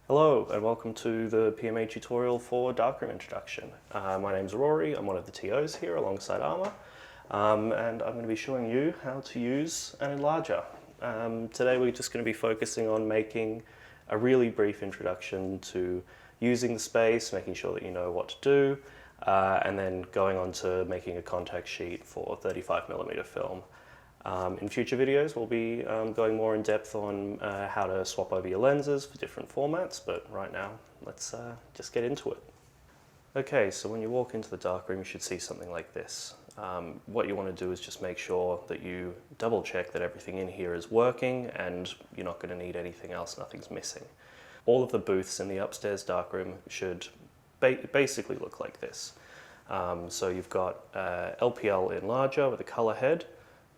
Hello and welcome to the PMA tutorial for darkroom introduction. My name's Rory, I'm one of the TOs here alongside Arma, and I'm going to be showing you how to use an enlarger. Today we're just going to be focusing on making a really brief introduction to using the space, making sure that you know what to do, and then going on to making a contact sheet for 35mm film. In future videos we'll be going more in depth on how to swap over your lenses for different formats, but right now let's just get into it. Okay, so when you walk into the darkroom you should see something like this. What you want to do is just make sure that you double check that everything in here is working and you're not going to need anything else, nothing's missing. All of the booths in the upstairs darkroom should basically look like this. So you've got LPL enlarger with a color head.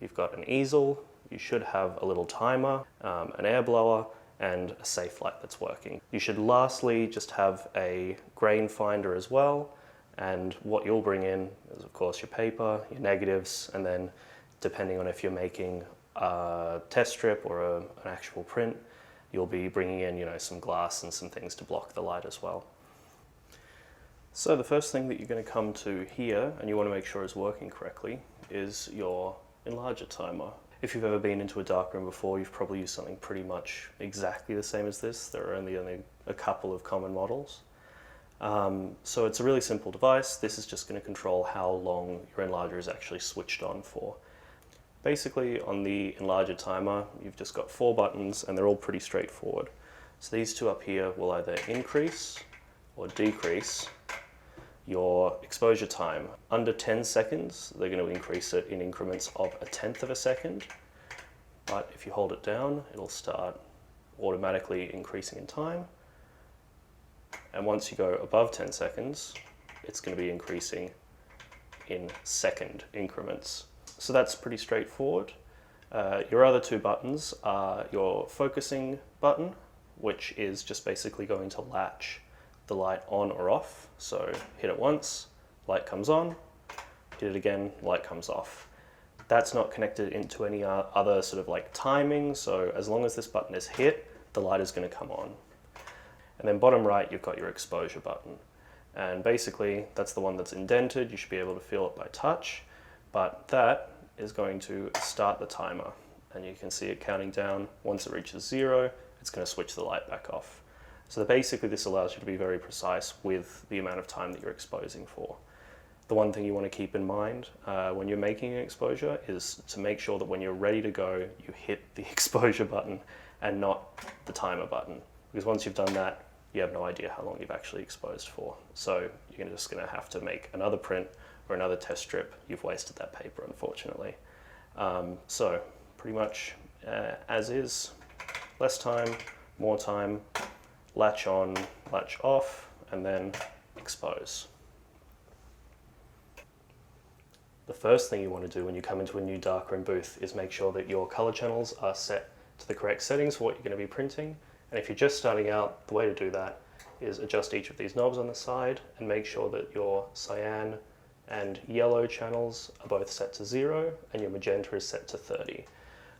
You've got an easel, you should have a little timer, an air blower, and a safe light that's working. You should lastly just have a grain finder as well, and what you'll bring in is of course your paper, your negatives, and then depending on if you're making a test strip or an actual print, you'll be bringing in some glass and some things to block the light as well. So the first thing that you're going to come to here, and you want to make sure is working correctly, is your enlarger timer. If you've ever been into a darkroom before, you've probably used something pretty much exactly the same as this. There are only a couple of common models. So it's a really simple device. This is just going to control how long your enlarger is actually switched on for. Basically on the enlarger timer, you've just got 4 buttons and they're all pretty straightforward. So these two up here will either increase or decrease your exposure time. Under 10 seconds, they're going to increase it in increments of 1/10 of a second. But if you hold it down, it'll start automatically increasing in time. And once you go above 10 seconds, it's going to be increasing in second increments. So that's pretty straightforward. Your other 2 buttons are your focusing button, which is just basically going to latch the light on or off. So hit it once, light comes on, hit it again, light comes off. That's not connected into any other sort of like timing, so as long as this button is hit, the light is going to come on. And then bottom right, you've got your exposure button. And basically, that's the one that's indented. You should be able to feel it by touch, but that is going to start the timer. And you can see it counting down. Once it reaches 0, it's going to switch the light back off. So basically this allows you to be very precise with the amount of time that you're exposing for. The one thing you want to keep in mind when you're making an exposure is to make sure that when you're ready to go, you hit the exposure button and not the timer button. Because once you've done that, you have no idea how long you've actually exposed for. So you're just going to have to make another print or another test strip. You've wasted that paper, unfortunately. So pretty much as is, less time, more time, latch on, latch off, and then expose. The first thing you want to do when you come into a new darkroom booth is make sure that your color channels are set to the correct settings for what you're going to be printing. And if you're just starting out, the way to do that is adjust each of these knobs on the side and make sure that your cyan and yellow channels are both set to 0 and your magenta is set to 30.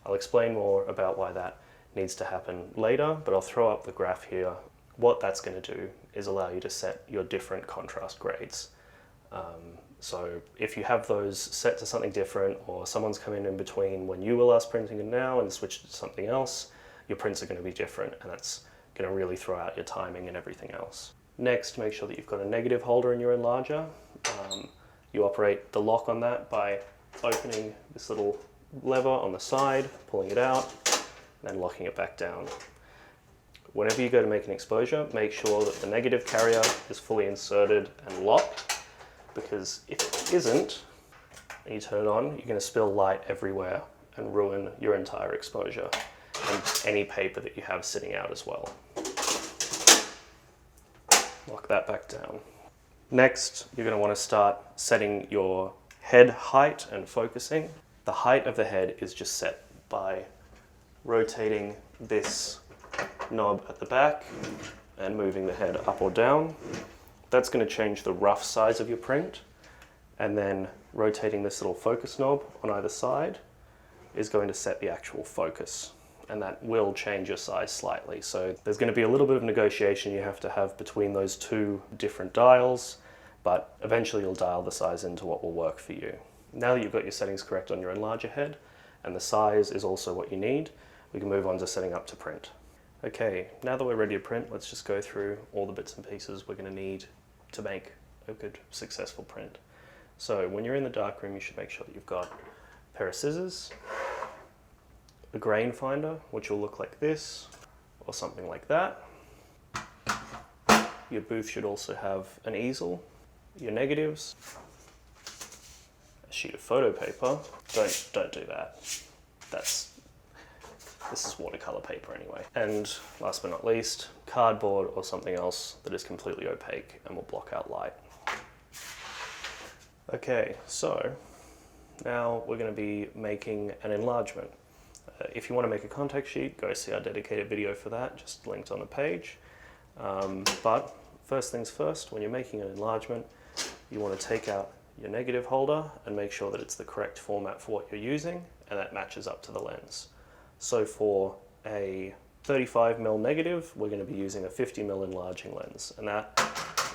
I'll explain more about why that needs to happen later, but I'll throw up the graph here. What that's going to do is allow you to set your different contrast grades. So if you have those set to something different, or someone's come in between when you were last printing and now and switched to something else, your prints are going to be different, and that's going to really throw out your timing and everything else. Next, make sure that you've got a negative holder in your enlarger. You operate the lock on that by opening this little lever on the side, pulling it out, then locking it back down. Whenever you go to make an exposure, make sure that the negative carrier is fully inserted and locked, because if it isn't, and you turn it on, you're going to spill light everywhere and ruin your entire exposure and any paper that you have sitting out as well. Lock that back down. Next, you're going to want to start setting your head height and focusing. The height of the head is just set by rotating this knob at the back and moving the head up or down. That's going to change the rough size of your print, and then rotating this little focus knob on either side is going to set the actual focus and that will change your size slightly. So there's going to be a little bit of negotiation you have to have between those two different dials, but eventually you'll dial the size into what will work for you. Now that you've got your settings correct on your enlarger head, and the size is also what you need, we can move on to setting up to print. Okay, now that we're ready to print, let's just go through all the bits and pieces we're going to need to make a good, successful print. So when you're in the darkroom, you should make sure that you've got a pair of scissors, a grain finder, which will look like this, or something like that. Your booth should also have an easel, your negatives, a sheet of photo paper. Don't do that. This is watercolor paper anyway. And last but not least, cardboard or something else that is completely opaque and will block out light. Okay, so now we're going to be making an enlargement. If you want to make a contact sheet, go see our dedicated video for that, just linked on the page. But first things first, when you're making an enlargement, you want to take out your negative holder and make sure that it's the correct format for what you're using and that matches up to the lens. So for a 35mm negative, we're going to be using a 50mm enlarging lens, and that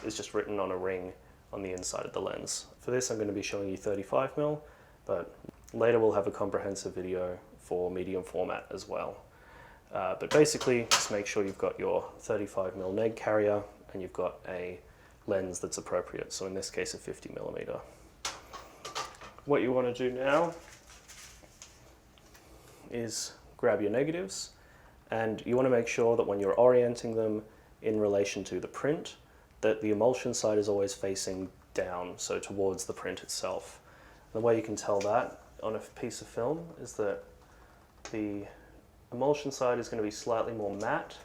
is just written on a ring on the inside of the lens. For this, I'm going to be showing you 35mm, but later we'll have a comprehensive video for medium format as well. But basically, just make sure you've got your 35mm neg carrier and you've got a lens that's appropriate. So in this case, a 50mm. What you want to do now is grab your negatives, and you want to make sure that when you're orienting them in relation to the print, that the emulsion side is always facing down, so towards the print itself. The way you can tell that on a piece of film is that the emulsion side is going to be slightly more matte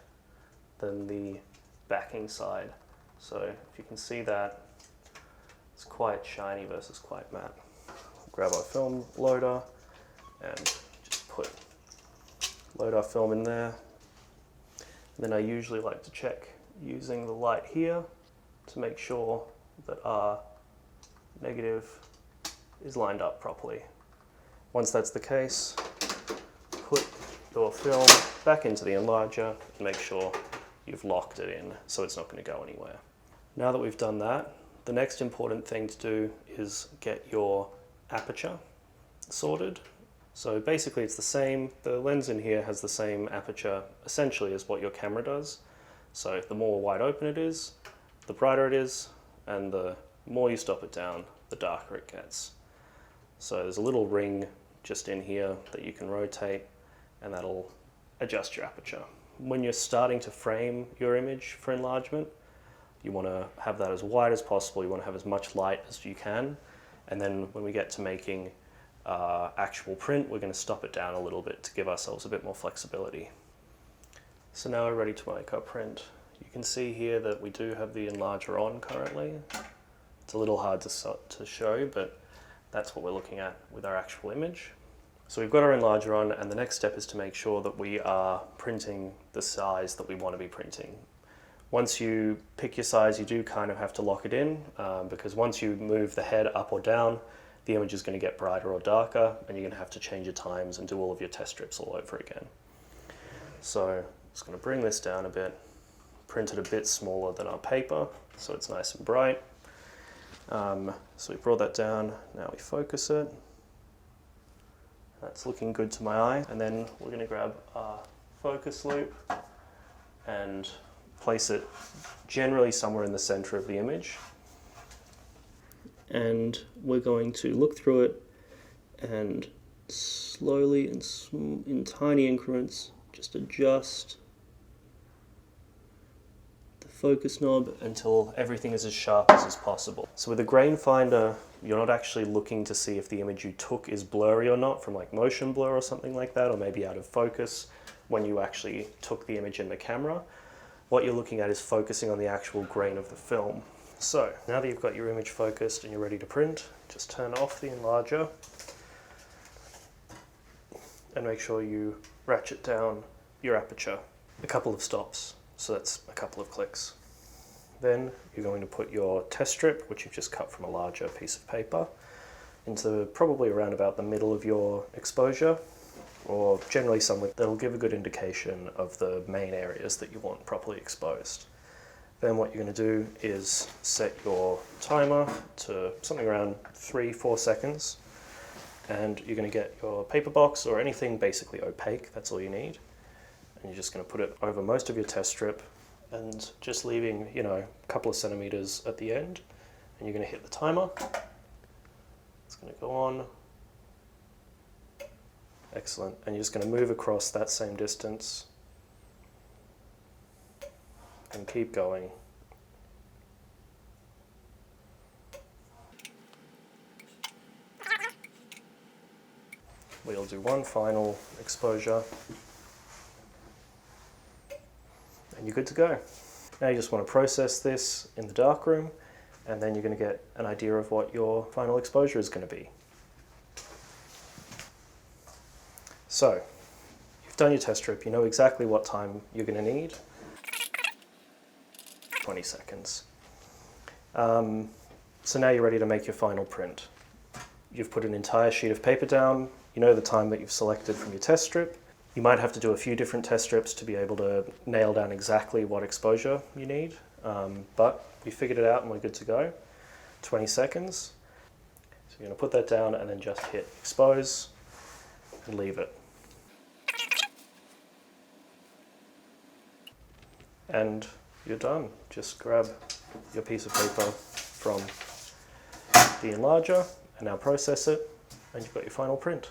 than the backing side. So if you can see that, it's quite shiny versus quite matte. Grab our film loader and just load our film in there. And then I usually like to check using the light here to make sure that our negative is lined up properly. Once that's the case, put your film back into the enlarger and make sure you've locked it in so it's not going to go anywhere. Now that we've done that, the next important thing to do is get your aperture sorted. So basically it's the same, the lens in here has the same aperture essentially as what your camera does. So the more wide open it is, the brighter it is, and the more you stop it down, the darker it gets. So there's a little ring just in here that you can rotate, and that'll adjust your aperture. When you're starting to frame your image for enlargement, you want to have that as wide as possible, you want to have as much light as you can, and then when we get to making actual print, we're going to stop it down a little bit to give ourselves a bit more flexibility. So now we're ready to make our print. You can see here that we do have the enlarger on currently. It's a little hard to show, but that's what we're looking at with our actual image. So we've got our enlarger on, and the next step is to make sure that we are printing the size that we want to be printing. Once you pick your size, you do kind of have to lock it in, because once you move the head up or down, the image is going to get brighter or darker, and you're going to have to change your times and do all of your test strips all over again. So I'm just going to bring this down a bit, print it a bit smaller than our paper, so it's nice and bright. So we brought that down, now we focus it. That's looking good to my eye. And then we're going to grab our focus loop and place it generally somewhere in the center of the image. And we're going to look through it and slowly and in tiny increments just adjust the focus knob until everything is as sharp as possible. So with a grain finder, you're not actually looking to see if the image you took is blurry or not from like motion blur or something like that, or maybe out of focus when you actually took the image in the camera. What you're looking at is focusing on the actual grain of the film. So now that you've got your image focused and you're ready to print, just turn off the enlarger and make sure you ratchet down your aperture a couple of stops. So that's a couple of clicks. Then you're going to put your test strip, which you've just cut from a larger piece of paper, into probably around about the middle of your exposure. or generally somewhere that'll give a good indication of the main areas that you want properly exposed. Then what you're going to do is set your timer to something around 3-4 seconds, and you're going to get your paper box or anything basically opaque, that's all you need, and you're just going to put it over most of your test strip and just leaving, you know, a couple of centimeters at the end, and you're going to hit the timer. It's going to go on. Excellent. And you're just going to move across that same distance and keep going. We'll do one final exposure and you're good to go. Now you just want to process this in the darkroom, and then you're going to get an idea of what your final exposure is going to be. So, you've done your test strip, you know exactly what time you're going to need. 20 seconds. So now you're ready to make your final print. You've put an entire sheet of paper down, you know the time that you've selected from your test strip. You might have to do a few different test strips to be able to nail down exactly what exposure you need, but we figured it out and we're good to go. 20 seconds. So you're going to put that down and then just hit expose and leave it. And you're done. Just grab your piece of paper from the enlarger and now process it, and you've got your final print.